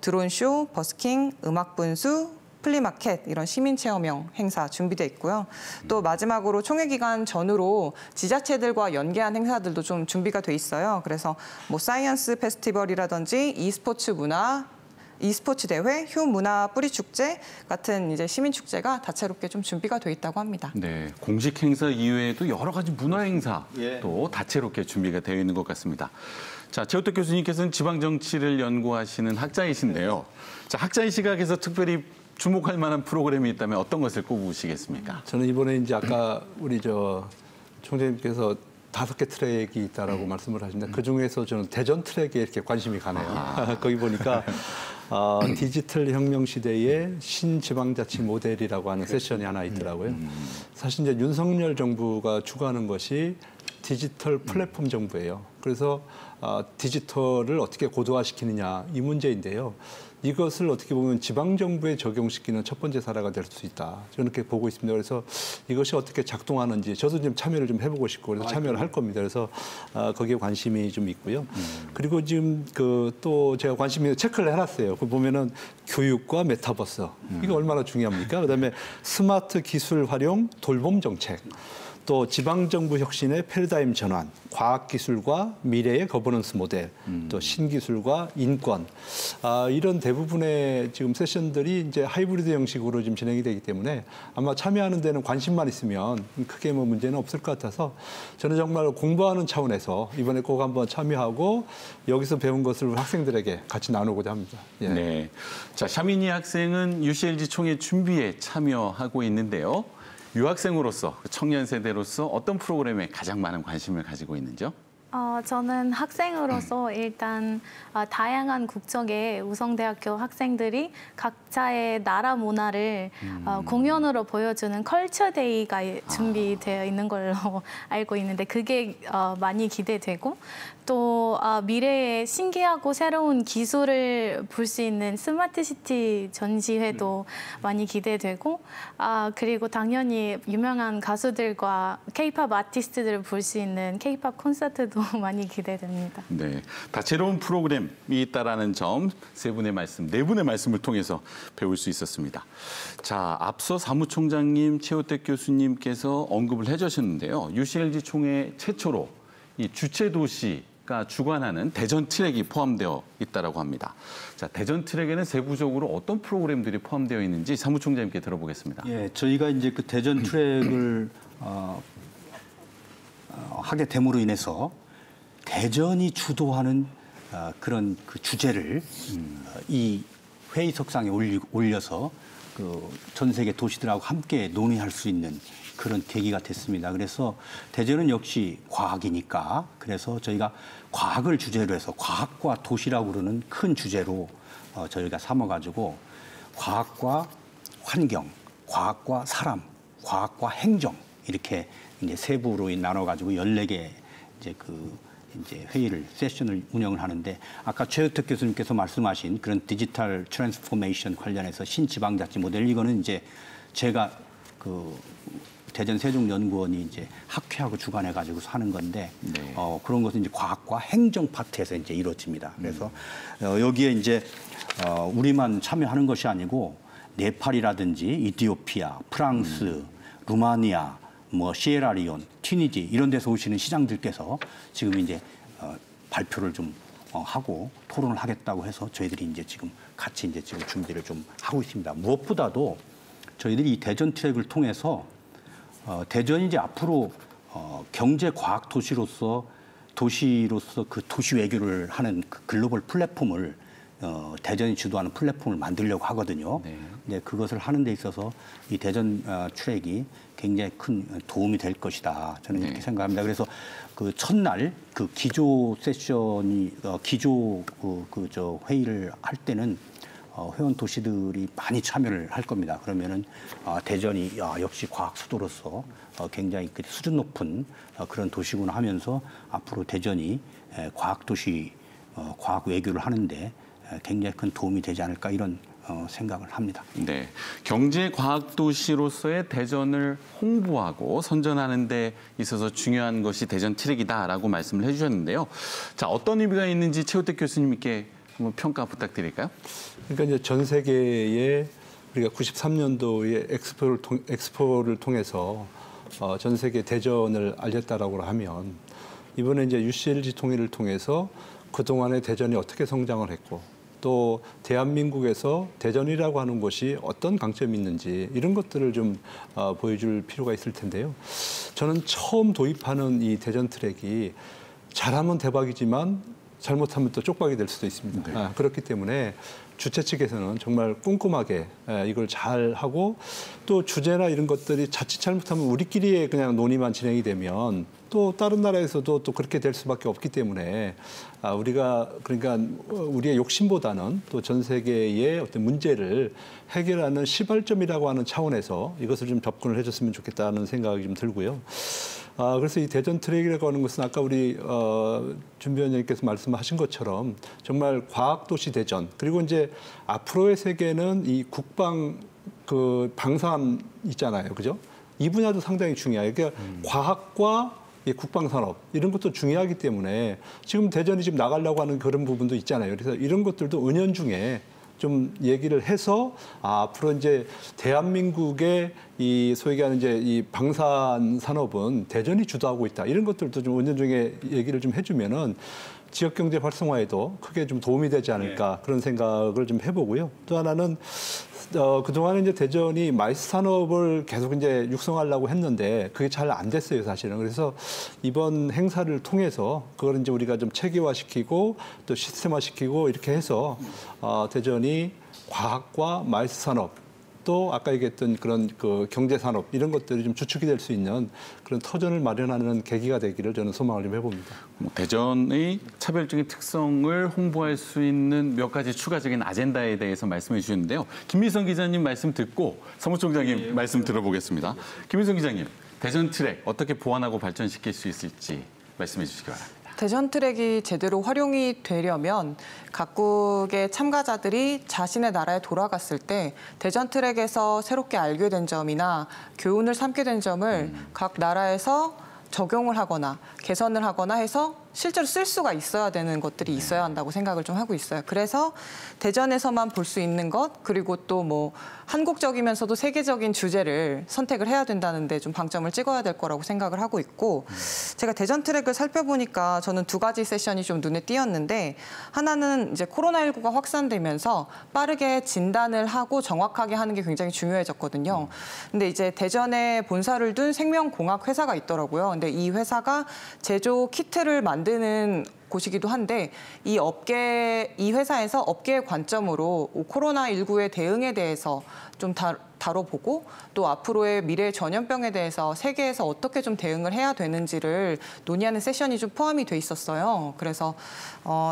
드론쇼, 버스킹, 음악 분수, 플리마켓 이런 시민체험형 행사 준비돼 있고요. 또 마지막으로 총회 기간 전후로 지자체들과 연계한 행사들도 좀 준비가 돼 있어요. 그래서 사이언스 페스티벌이라든지 e스포츠 대회, 휴 문화 뿌리 축제 같은 이제 시민 축제가 다채롭게 좀 준비가 돼 있다고 합니다. 네, 공식 행사 이외에도 여러 가지 문화 행사도 다채롭게 준비가 되어 있는 것 같습니다. 자, 최우택 교수님께서는 지방 정치를 연구하시는 학자이신데요. 자, 학자의 시각에서 특별히 주목할 만한 프로그램이 있다면 어떤 것을 꼽으시겠습니까? 저는 이번에 이제 아까 우리 총재님께서 5개 트랙이 있다라고 말씀을 하셨는데 그 중에서 저는 대전 트랙에 이렇게 관심이 가네요. 거기 보니까 디지털 혁명 시대의 신지방자치 모델이라고 하는 세션이 하나 있더라고요. 사실 이제 윤석열 정부가 추구하는 것이 디지털 플랫폼 정부예요. 그래서 디지털을 어떻게 고도화시키느냐 이 문제인데요. 이것을 어떻게 보면 지방정부에 적용시키는 첫 번째 사례가 될 수 있다. 저는 그렇게 보고 있습니다. 그래서 이것이 어떻게 작동하는지 저도 좀 참여를 좀 해보고 싶고 그래서 참여를 할 겁니다. 그래서 거기에 관심이 좀 있고요. 그리고 지금 또 제가 관심이 체크를 해놨어요. 그 보면은 교육과 메타버스 이거 얼마나 중요합니까? 그다음에 스마트 기술 활용 돌봄 정책. 또 지방정부 혁신의 패러다임 전환, 과학기술과 미래의 거버넌스 모델, 또 신기술과 인권 이런 대부분의 지금 세션들이 이제 하이브리드 형식으로 지금 진행이 되기 때문에 아마 참여하는 데는 관심만 있으면 크게 문제는 없을 것 같아서 저는 정말 공부하는 차원에서 이번에 꼭 한번 참여하고 여기서 배운 것을 학생들에게 같이 나누고자 합니다. 예. 네, 자 샤미니 학생은 UCLG 총회 준비에 참여하고 있는데요. 유학생으로서 청년 세대로서 어떤 프로그램에 가장 많은 관심을 가지고 있는지요? 저는 학생으로서 일단 다양한 국적의 우성대학교 학생들이 각자의 나라 문화를 공연으로 보여주는 컬처데이가 준비되어 있는 걸로 알고 있는데 그게 많이 기대되고 또 미래의 신기하고 새로운 기술을 볼 수 있는 스마트시티 전시회도 많이 기대되고 그리고 당연히 유명한 가수들과 K-팝 아티스트들을 볼 수 있는 K-팝 콘서트도 많이 기대됩니다. 네, 다채로운 프로그램이 있다라는 점 네 분의 말씀을 통해서 배울 수 있었습니다. 자, 앞서 사무총장님, 최우택 교수님께서 언급을 해주셨는데요. UCLG 총회 최초로 이 주체 도시가 주관하는 대전 트랙이 포함되어 있다고 합니다. 자, 대전 트랙에는 세부적으로 어떤 프로그램들이 포함되어 있는지 사무총장님께 들어보겠습니다. 예, 저희가 이제 그 대전 트랙을 하게 됨으로 인해서 대전이 주도하는 그런 그 주제를 이 회의석상에 올려서 그 전 세계 도시들하고 함께 논의할 수 있는 그런 계기가 됐습니다. 그래서 대전은 역시 과학이니까 그래서 저희가 과학을 주제로 해서 과학과 도시라고 그러는 큰 주제로 저희가 삼아가지고 과학과 환경, 과학과 사람, 과학과 행정 이렇게 이제 세부로 나눠가지고 14개 이제 회의를 세션을 운영을 하는데 아까 최우택 교수님께서 말씀하신 그런 디지털 트랜스포메이션 관련해서 신지방자치 모델 이거는 이제 제가 그 대전 세종연구원이 이제 학회하고 주관해 가지고 하는 건데 네. 그런 것은 이제 과학과 행정 파트에서 이제 이루어집니다. 그래서 여기에 이제 우리만 참여하는 것이 아니고 네팔이라든지 이티오피아, 프랑스, 루마니아 시에라리온, 튀니지 이런 데서 오시는 시장들께서 지금 이제 발표를 좀 하고 토론을 하겠다고 해서 저희들이 이제 지금 같이 이제 지금 준비를 좀 하고 있습니다. 무엇보다도 저희들이 이 대전 트랙을 통해서 대전이 이제 앞으로 경제 과학 도시로서 그 도시 외교를 하는 그 글로벌 플랫폼을 대전이 주도하는 플랫폼을 만들려고 하거든요. 네. 근데 그것을 하는 데 있어서 이 대전 트랙이 굉장히 큰 도움이 될 것이다. 저는 이렇게 생각합니다. 그래서 그 첫날 그 기조 세션이 기조 저 회의를 할 때는 회원 도시들이 많이 참여를 할 겁니다. 그러면은 대전이 역시 과학 수도로서 굉장히 수준 높은 그런 도시구나 하면서 앞으로 대전이 과학 도시 과학 외교를 하는데 굉장히 큰 도움이 되지 않을까 이런 생각을 합니다. 네, 경제 과학 도시로서의 대전을 홍보하고 선전하는 데 있어서 중요한 것이 대전 트랙이다라고 말씀을 해주셨는데요. 자, 어떤 의미가 있는지 최우택 교수님께 한번 평가 부탁드릴까요? 그러니까 이제 전 세계에 우리가 93년도에 엑스포를 통해서 전 세계 대전을 알렸다라고 하면 이번에 이제 UCLG 통일을 통해서 그동안의 대전이 어떻게 성장을 했고 또 대한민국에서 대전이라고 하는 곳이 어떤 강점이 있는지 이런 것들을 좀 보여줄 필요가 있을 텐데요. 저는 처음 도입하는 이 대전 트랙이 잘하면 대박이지만 잘못하면 또 쪽박이 될 수도 있습니다. 네. 그렇기 때문에 주최 측에서는 정말 꼼꼼하게 이걸 잘 하고 또 주제나 이런 것들이 자칫 잘못하면 우리끼리의 그냥 논의만 진행이 되면 또 다른 나라에서도 또 그렇게 될 수밖에 없기 때문에 우리가 그러니까 우리의 욕심보다는 또 전 세계의 어떤 문제를 해결하는 시발점이라고 하는 차원에서 이것을 좀 접근을 해줬으면 좋겠다는 생각이 좀 들고요. 그래서 이 대전 트랙이라고 하는 것은 아까 우리 준비원장님께서 말씀하신 것처럼 정말 과학도시 대전 그리고 이제 앞으로의 세계는 이 국방 그 방산 있잖아요, 그죠? 이 분야도 상당히 중요해요. 그러니까 과학과 이 국방산업 이런 것도 중요하기 때문에 지금 대전이 지금 나가려고 하는 그런 부분도 있잖아요. 그래서 이런 것들도 은연중에 좀 얘기를 해서 앞으로 이제 대한민국의 이 소위 얘기하는 이제 이 방산 산업은 대전이 주도하고 있다. 이런 것들도 좀 은연중에 얘기를 좀 해주면은 지역 경제 활성화에도 크게 좀 도움이 되지 않을까 그런 생각을 좀 해보고요. 또 하나는 그동안에 이제 대전이 마이스 산업을 계속 이제 육성하려고 했는데 그게 잘 안 됐어요, 사실은. 그래서 이번 행사를 통해서 그걸 이제 우리가 좀 체계화시키고 또 시스템화시키고 이렇게 해서 대전이 과학과 마이스 산업 또 아까 얘기했던 그런 그 경제 산업 이런 것들이 좀 주축이 될 수 있는 그런 터전을 마련하는 계기가 되기를 저는 소망을 좀 해봅니다. 대전의 차별적인 특성을 홍보할 수 있는 몇 가지 추가적인 아젠다에 대해서 말씀해 주셨는데요. 김민성 기자님 말씀 듣고 사무총장님 말씀 들어보겠습니다. 김민성 기자님, 대전 트랙 어떻게 보완하고 발전시킬 수 있을지 말씀해 주시기 바랍니다. 대전 트랙이 제대로 활용이 되려면 각국의 참가자들이 자신의 나라에 돌아갔을 때 대전 트랙에서 새롭게 알게 된 점이나 교훈을 삼게 된 점을 각 나라에서 적용을 하거나 개선을 하거나 해서 실제로 쓸 수가 있어야 되는 것들이 있어야 한다고 생각을 좀 하고 있어요. 그래서 대전에서만 볼 수 있는 것 그리고 또 뭐 한국적이면서도 세계적인 주제를 선택을 해야 된다는데 좀 방점을 찍어야 될 거라고 생각을 하고 있고 제가 대전 트랙을 살펴보니까 저는 두 가지 세션이 좀 눈에 띄었는데 하나는 이제 코로나19가 확산되면서 빠르게 진단을 하고 정확하게 하는 게 굉장히 중요해졌거든요. 근데 이제 대전에 본사를 둔 생명공학 회사가 있더라고요. 근데 이 회사가 제조 키트를 만드는 곳이기도 한데 이 회사에서 업계의 관점으로 코로나19의 대응에 대해서 좀 다뤄보고 또 앞으로의 미래 전염병에 대해서 세계에서 어떻게 좀 대응을 해야 되는지를 논의하는 세션이 좀 포함이 돼 있었어요. 그래서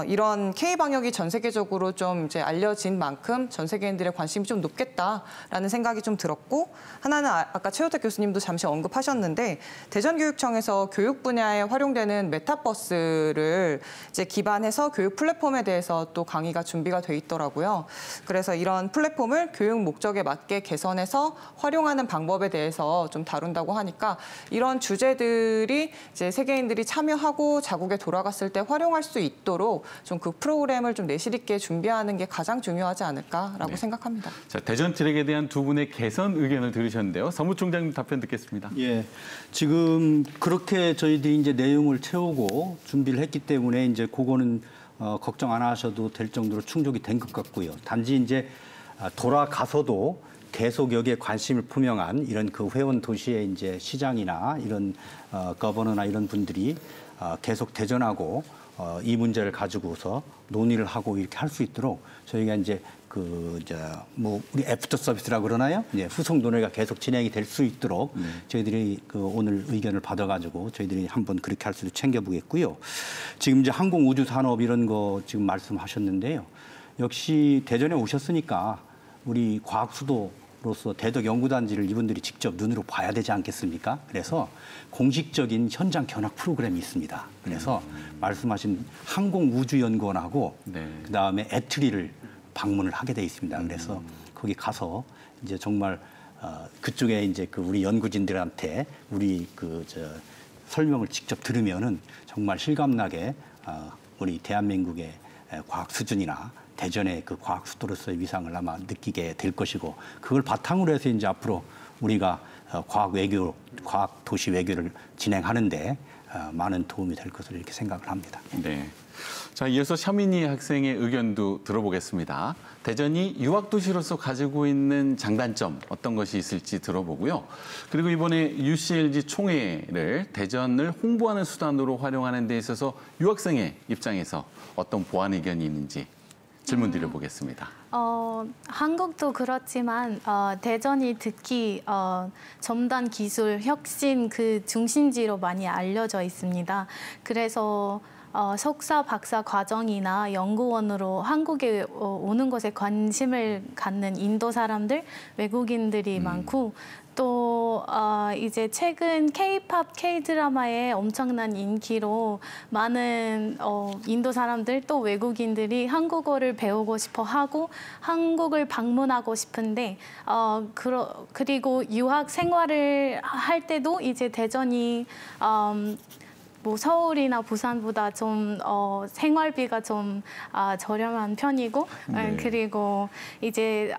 이런 K-방역이 전 세계적으로 좀 이제 알려진 만큼 전 세계인들의 관심이 좀 높겠다라는 생각이 좀 들었고 하나는 아까 최우택 교수님도 잠시 언급하셨는데 대전교육청에서 교육 분야에 활용되는 메타버스를 이제 기반해서 교육 플랫폼에 대해서 또 강의가 준비가 돼 있더라고요. 그래서 이런 플랫폼을 교육 목적에 맞게 개선해서 활용하는 방법에 대해서 좀 다룬다고 하니까 이런 주제들이 이제 세계인들이 참여하고 자국에 돌아갔을 때 활용할 수 있도록 좀 그 프로그램을 좀 내실 있게 준비하는 게 가장 중요하지 않을까라고 생각합니다. 자, 대전 트랙에 대한 두 분의 개선 의견을 들으셨는데요. 사무총장님 답변 듣겠습니다. 예, 지금 그렇게 저희들이 이제 내용을 채우고 준비를 했기 때문에 이제 그거는 걱정 안 하셔도 될 정도로 충족이 된 것 같고요. 단지 이제 돌아가서도 계속 여기에 관심을 표명한 이런 그 회원 도시의 이제 시장이나 이런 거버너나 이런 분들이 계속 대전하고 이 문제를 가지고서 논의를 하고 이렇게 할 수 있도록 저희가 이제 우리 애프터 서비스라고 그러나요? 예, 후속 논의가 계속 진행이 될 수 있도록 저희들이 오늘 의견을 받아가지고 저희들이 한번 그렇게 할 수도 챙겨보겠고요. 지금 이제 항공우주 산업 이런 거 지금 말씀하셨는데요. 역시 대전에 오셨으니까 우리 과학수도로서 대덕 연구단지를 이분들이 직접 눈으로 봐야 되지 않겠습니까? 그래서 공식적인 현장 견학 프로그램이 있습니다. 그래서 말씀하신 항공우주연구원하고 그다음에 애트리를 방문을 하게 돼 있습니다. 그래서 거기 가서 이제 정말 그쪽에 이제 우리 연구진들한테 우리 설명을 직접 들으면은 정말 실감나게 우리 대한민국의 과학 수준이나 대전의 그 과학 수도로서의 위상을 아마 느끼게 될 것이고 그걸 바탕으로 해서 이제 앞으로 우리가 과학 외교, 과학 도시 외교를 진행하는데 많은 도움이 될 것으로 이렇게 생각을 합니다. 네. 자, 이어서 샤미니 학생의 의견도 들어보겠습니다. 대전이 유학도시로서 가지고 있는 장단점 어떤 것이 있을지 들어보고요. 그리고 이번에 UCLG 총회를 대전을 홍보하는 수단으로 활용하는 데 있어서 유학생의 입장에서 어떤 보완 의견이 있는지 질문 드려보겠습니다. 한국도 그렇지만 대전이 특히 첨단 기술 혁신 그 중심지로 많이 알려져 있습니다. 그래서 석사, 박사 과정이나 연구원으로 한국에 오는 것에 관심을 갖는 인도 사람들, 외국인들이 많고 또 이제 최근 K-팝, K-드라마의 엄청난 인기로 많은 인도 사람들 또 외국인들이 한국어를 배우고 싶어 하고 한국을 방문하고 싶은데 그리고 유학 생활을 할 때도 이제 대전이 뭐 서울이나 부산보다 좀 생활비가 좀 저렴한 편이고 그리고 이제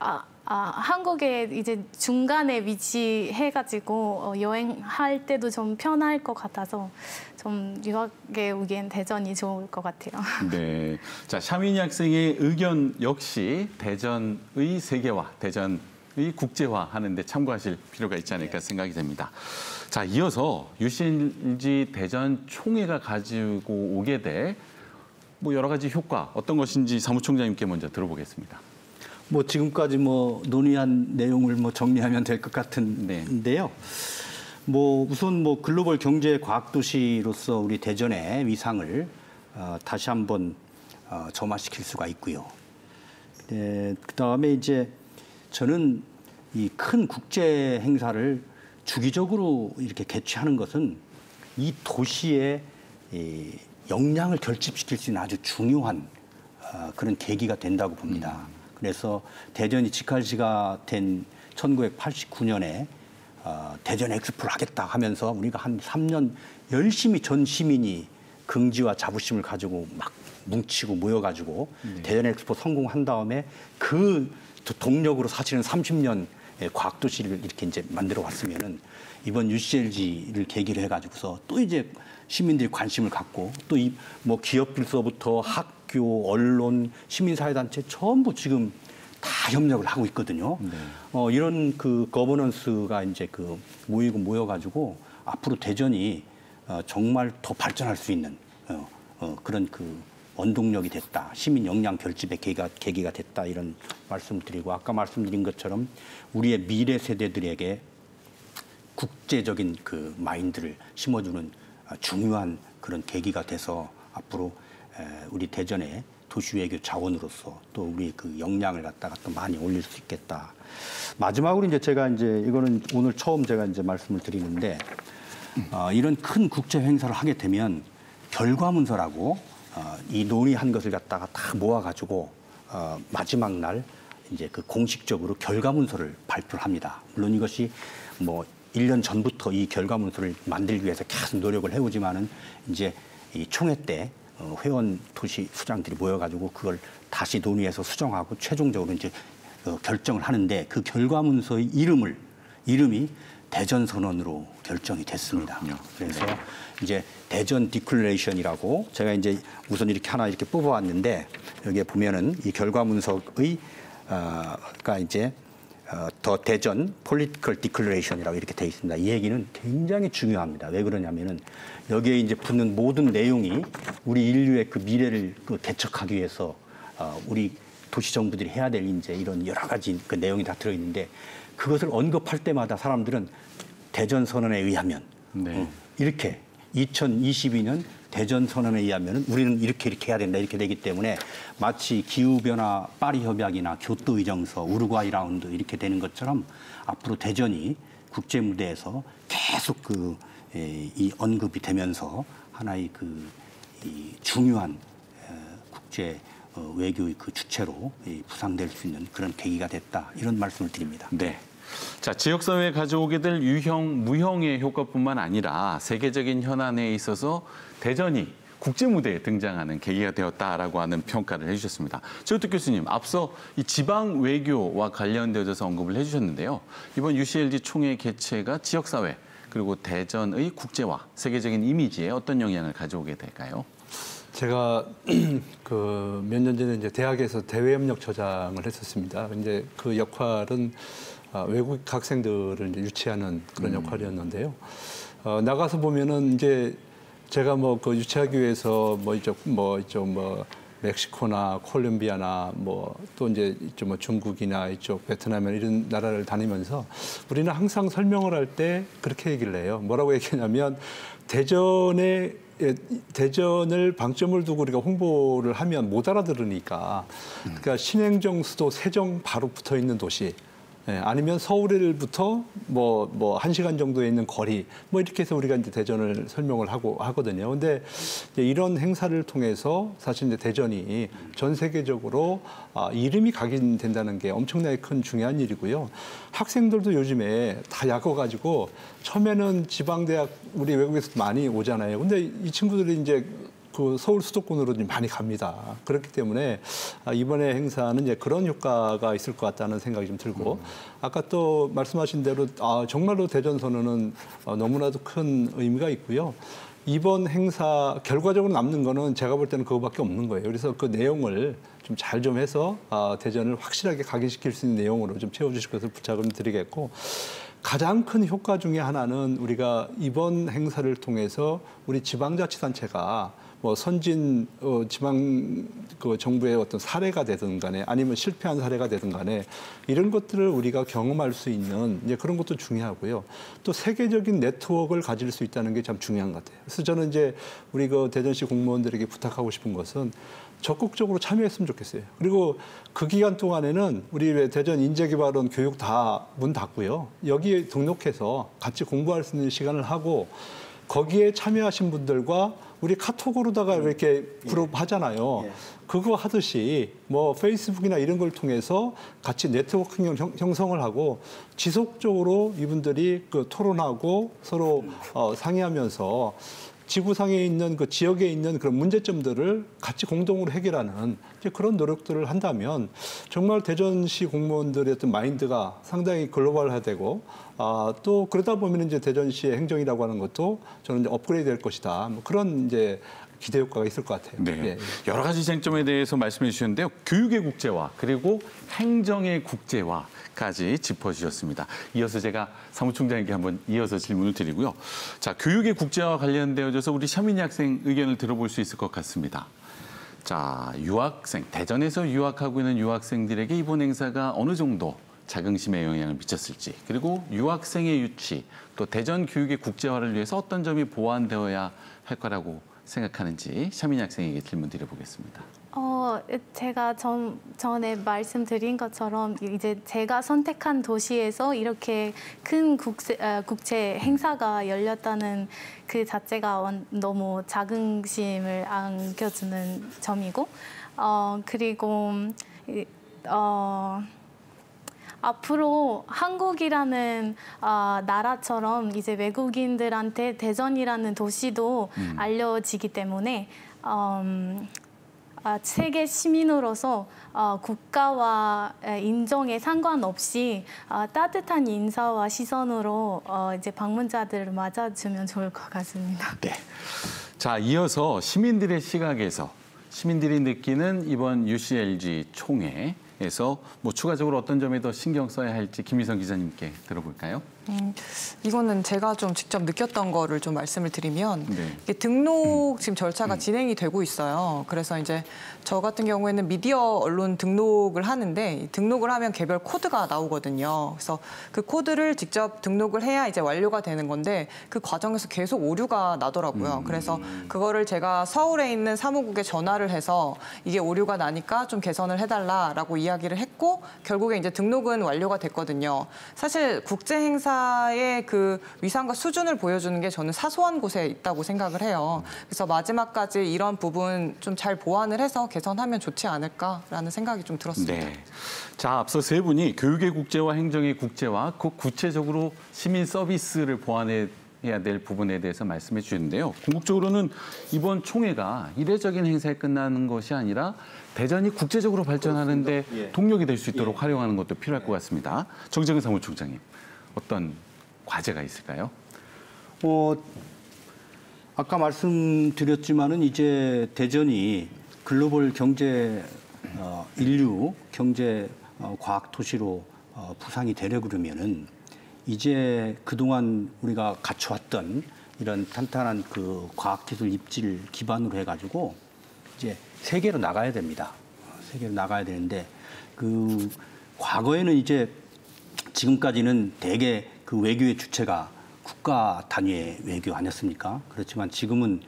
한국에 이제 중간에 위치해가지고 여행할 때도 좀 편할 것 같아서 좀 유학에 오기엔 대전이 좋을 것 같아요. 네, 자 샤미니 학생의 의견 역시 대전의 세계화, 대전의 국제화하는 데 참고하실 필요가 있지 않을까 생각이 됩니다. 자, 이어서 UCLG 대전 총회가 가지고 오게 될 뭐 여러 가지 효과 어떤 것인지 사무총장님께 먼저 들어보겠습니다. 뭐 지금까지 뭐 논의한 내용을 뭐 정리하면 될 것 같은데요. 뭐 우선 뭐 글로벌 경제 과학 도시로서 우리 대전의 위상을 다시 한번 점화시킬 수가 있고요. 그다음에 이제 저는 이 큰 국제 행사를 주기적으로 이렇게 개최하는 것은 이 도시의 역량을 결집시킬 수 있는 아주 중요한 그런 계기가 된다고 봅니다. 그래서 대전이 직할지가 된 1989년에 대전 엑스포를 하겠다 하면서 우리가 한 3년 열심히 전 시민이 긍지와 자부심을 가지고 막 뭉치고 모여가지고 대전 엑스포 성공한 다음에 그 동력으로 사실은 30년 과학도시를 이렇게 이제 만들어 왔으면은 이번 UCLG를 계기로 해가지고서 또 이제 시민들이 관심을 갖고 또 이 뭐 기업들서부터 학교, 언론, 시민사회단체 전부 지금 다 협력을 하고 있거든요. 이런 그 거버넌스가 이제 모여가지고 앞으로 대전이 정말 더 발전할 수 있는 그런 원동력이 됐다. 시민 역량 결집의 계기가 됐다. 이런 말씀을 드리고 아까 말씀드린 것처럼 우리의 미래 세대들에게 국제적인 그 마인드를 심어주는 중요한 그런 계기가 돼서 앞으로 우리 대전의 도시외교 자원으로서 또 우리 그 역량을 갖다가 또 많이 올릴 수 있겠다. 마지막으로 이제 제가 이제 이거는 오늘 처음 제가 이제 말씀을 드리는데 이런 큰 국제 행사를 하게 되면 결과문서라고 이 논의한 것을 갖다가 다 모아가지고 마지막 날 이제 그 공식적으로 결과문서를 발표를 합니다. 물론 이것이 뭐 1년 전부터 이 결과문서를 만들기 위해서 계속 노력을 해오지만은 이제 이 총회 때 회원 도시 수장들이 모여가지고 그걸 다시 논의해서 수정하고 최종적으로 이제 결정을 하는데 그 결과문서의 이름이 대전선언으로 결정이 됐습니다. 그렇군요. 그래서 이제 대전 디클레이션이라고 제가 이제 우선 이렇게 하나 이렇게 뽑아왔는데 여기에 보면은 이 결과문서의 가 이제 더 대전 Political Declaration이라고 이렇게 돼 있습니다. 이 얘기는 굉장히 중요합니다. 왜 그러냐면은 여기에 이제 붙는 모든 내용이 우리 인류의 그 미래를 개척하기 위해서 우리 도시 정부들이 해야 될 이제 이런 여러 가지 그 내용이 다 들어 있는데 그것을 언급할 때마다 사람들은 대전 선언에 의하면 이렇게 2022년 대전 선언에 의하면 우리는 이렇게 해야 된다 이렇게 되기 때문에 마치 기후변화 파리 협약이나 교토 의정서 우루과이 라운드 이렇게 되는 것처럼 앞으로 대전이 국제 무대에서 계속 이 언급이 되면서 하나의 이 중요한 국제 외교의 그 주체로 부상될 수 있는 그런 계기가 됐다 이런 말씀을 드립니다. 네. 자, 지역사회에 가져오게 될 유형, 무형의 효과뿐만 아니라 세계적인 현안에 있어서 대전이 국제무대에 등장하는 계기가 되었다라고 하는 평가를 해주셨습니다. 최우택 교수님, 앞서 이 지방 외교와 관련되어서 언급을 해주셨는데요. 이번 UCLG 총회 개최가 지역사회 그리고 대전의 국제화, 세계적인 이미지에 어떤 영향을 가져오게 될까요? 제가 그 몇 년 전에 이제 대학에서 대외협력처장을 했었습니다. 이제 그 역할은 외국 학생들을 이제 유치하는 그런 역할이었는데요. 나가서 보면은 이제 제가 그 유치하기 위해서 멕시코나 콜롬비아나 또 이제 이쪽 중국이나 이쪽 베트남이나 이런 나라를 다니면서 우리는 항상 설명을 할 때 그렇게 얘기를 해요. 뭐라고 얘기하냐면 대전을 방점을 두고 우리가 홍보를 하면 못 알아들으니까 그러니까 신행정 수도 세종 바로 붙어 있는 도시 아니면 서울부터 1시간 정도에 있는 거리 이렇게 해서 우리가 이제 대전을 설명을 하고 하거든요. 근데 이런 행사를 통해서 사실 이제 대전이 전 세계적으로 이름이 각인된다는 게 엄청나게 큰 중요한 일이고요. 학생들도 요즘에 다 약어가지고 처음에는 지방대학 우리 외국에서 많이 오잖아요. 근데 이 친구들이 이제 그 서울 수도권으로 많이 갑니다. 그렇기 때문에 이번에 행사는 이제 그런 효과가 있을 것 같다는 생각이 좀 들고 아까 또 말씀하신 대로 정말로 대전 선언은 너무나도 큰 의미가 있고요. 이번 행사 결과적으로 남는 거는 제가 볼 때는 그거밖에 없는 거예요. 그래서 그 내용을 좀 잘 좀 해서 대전을 확실하게 각인시킬 수 있는 내용으로 좀 채워주실 것을 부탁을 드리겠고 가장 큰 효과 중에 하나는 우리가 이번 행사를 통해서 우리 지방자치단체가 선진 지방 정부의 어떤 사례가 되든 간에 아니면 실패한 사례가 되든 간에 이런 것들을 우리가 경험할 수 있는 이제 그런 것도 중요하고요. 또 세계적인 네트워크를 가질 수 있다는 게 참 중요한 것 같아요. 그래서 저는 이제 우리 대전시 공무원들에게 부탁하고 싶은 것은 적극적으로 참여했으면 좋겠어요. 그리고 그 기간 동안에는 우리 대전 인재개발원 교육 다 문 닫고요. 여기에 등록해서 같이 공부할 수 있는 시간을 하고 거기에 참여하신 분들과 우리 카톡으로다가 이렇게 그룹 하잖아요. 그거 하듯이 페이스북이나 이런 걸 통해서 같이 네트워크 형성을 하고 지속적으로 이분들이 토론하고 서로 상의하면서 지구상에 있는 그 지역에 있는 그런 문제점들을 같이 공동으로 해결하는 이제 그런 노력들을 한다면 정말 대전시 공무원들의 어떤 마인드가 상당히 글로벌화되고 또 그러다 보면 이제 대전시의 행정이라고 하는 것도 저는 이제 업그레이드 될 것이다. 그런 이제 기대 효과가 있을 것 같아요. 네. 예. 여러 가지 쟁점에 대해서 말씀해 주셨는데요. 교육의 국제화 그리고 행정의 국제화까지 짚어주셨습니다. 이어서 제가 사무총장에게 한번 이어서 질문을 드리고요. 자, 교육의 국제화와 관련되어져서 우리 샤민이 학생 의견을 들어볼 수 있을 것 같습니다. 자, 유학생, 대전에서 유학하고 있는 유학생들에게 이번 행사가 어느 정도 자긍심에 영향을 미쳤을지, 그리고 유학생의 유치, 또 대전 교육의 국제화를 위해서 어떤 점이 보완되어야 할 거라고 생각하는지 샤민이 학생에게 질문 드려보겠습니다. 제가 전에 말씀드린 것처럼 이제 제가 선택한 도시에서 이렇게 큰 국제 행사가 열렸다는 그 자체가 너무 자긍심을 안겨주는 점이고, 그리고 앞으로 한국이라는 나라처럼 이제 외국인들한테 대전이라는 도시도 알려지기 때문에 세계 시민으로서 국가와 인종에 상관없이 따뜻한 인사와 시선으로 이제 방문자들을 맞아주면 좋을 것 같습니다. 네. 자, 이어서 시민들의 시각에서 시민들이 느끼는 이번 UCLG 총회 에서 뭐 추가적으로 어떤 점에 더 신경 써야 할지 김희성 기자님께 들어볼까요? 이거는 제가 좀 직접 느꼈던 거를 좀 말씀을 드리면 네. 이게 등록 지금 절차가 진행이 되고 있어요. 그래서 이제 저 같은 경우에는 미디어 언론 등록을 하는데 등록을 하면 개별 코드가 나오거든요. 그래서 그 코드를 직접 등록을 해야 이제 완료가 되는 건데 그 과정에서 계속 오류가 나더라고요. 그래서 그거를 제가 서울에 있는 사무국에 전화를 해서 이게 오류가 나니까 좀 개선을 해달라라고 이야기를 했고 결국에 이제 등록은 완료가 됐거든요. 사실 국제 행사의 그 위상과 수준을 보여주는 게 저는 사소한 곳에 있다고 생각을 해요. 그래서 마지막까지 이런 부분 좀 잘 보완을 해서 개선하면 좋지 않을까라는 생각이 좀 들었습니다. 네. 자, 앞서 세 분이 교육의 국제화, 행정의 국제화, 구체적으로 시민 서비스를 보완해야 될 부분에 대해서 말씀해 주셨는데요. 궁극적으로는 이번 총회가 이례적인 행사에 끝나는 것이 아니라 대전이 국제적으로 발전하는 데 동력이 될 수 있도록 활용하는 것도 필요할 것 같습니다. 정재근 사무총장님, 어떤 과제가 있을까요? 아까 말씀드렸지만은 이제 대전이 글로벌 경제 인류 경제 과학 도시로 부상이 되려 그러면은 이제 그동안 우리가 갖춰왔던 이런 탄탄한 그 과학기술 입지를 기반으로 해가지고 이제 세계로 나가야 됩니다. 세계로 나가야 되는데 그 과거에는 이제 지금까지는 대개 그 외교의 주체가 국가 단위의 외교 아니었습니까? 그렇지만 지금은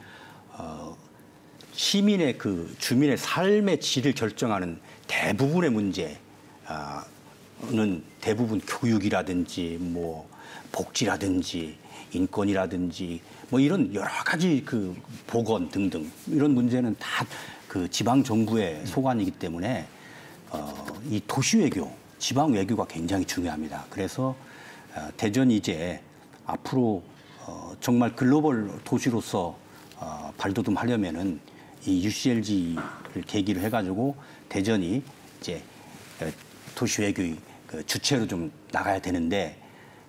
시민의 그 주민의 삶의 질을 결정하는 대부분의 문제는 대부분 교육이라든지 뭐 복지라든지 인권이라든지 뭐 이런 여러 가지 그 보건 등등 이런 문제는 다 그 지방 정부의 소관이기 때문에 이 도시 외교, 지방 외교가 굉장히 중요합니다. 그래서 대전이 이제 앞으로 정말 글로벌 도시로서 발돋움하려면은 이 UCLG를 계기로 해가지고 대전이 이제 도시 외교의 그 주체로 좀 나가야 되는데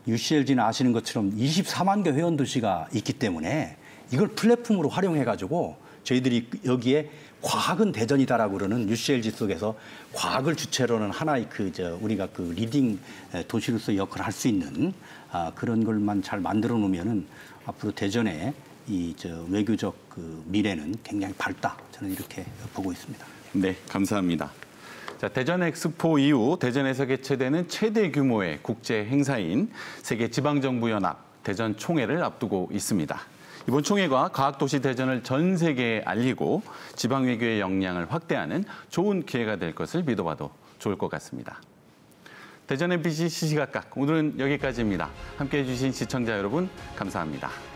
UCLG는 아시는 것처럼 24만 개 회원 도시가 있기 때문에 이걸 플랫폼으로 활용해가지고 저희들이 여기에 과학은 대전이다라고 그러는 UCLG 속에서 과학을 주체로는 하나의 우리가 그 리딩 도시로서 역할을 할 수 있는 그런 걸만 잘 만들어 놓으면은 앞으로 대전의 외교적 그 미래는 굉장히 밝다. 저는 이렇게 보고 있습니다. 네, 감사합니다. 자, 대전 엑스포 이후 대전에서 개최되는 최대 규모의 국제 행사인 세계지방정부연합 대전 총회를 앞두고 있습니다. 이번 총회가 과학도시 대전을 전 세계에 알리고 지방외교의 역량을 확대하는 좋은 기회가 될 것을 믿어봐도 좋을 것 같습니다. 대전 MBC 시시각각 오늘은 여기까지입니다. 함께해 주신 시청자 여러분 감사합니다.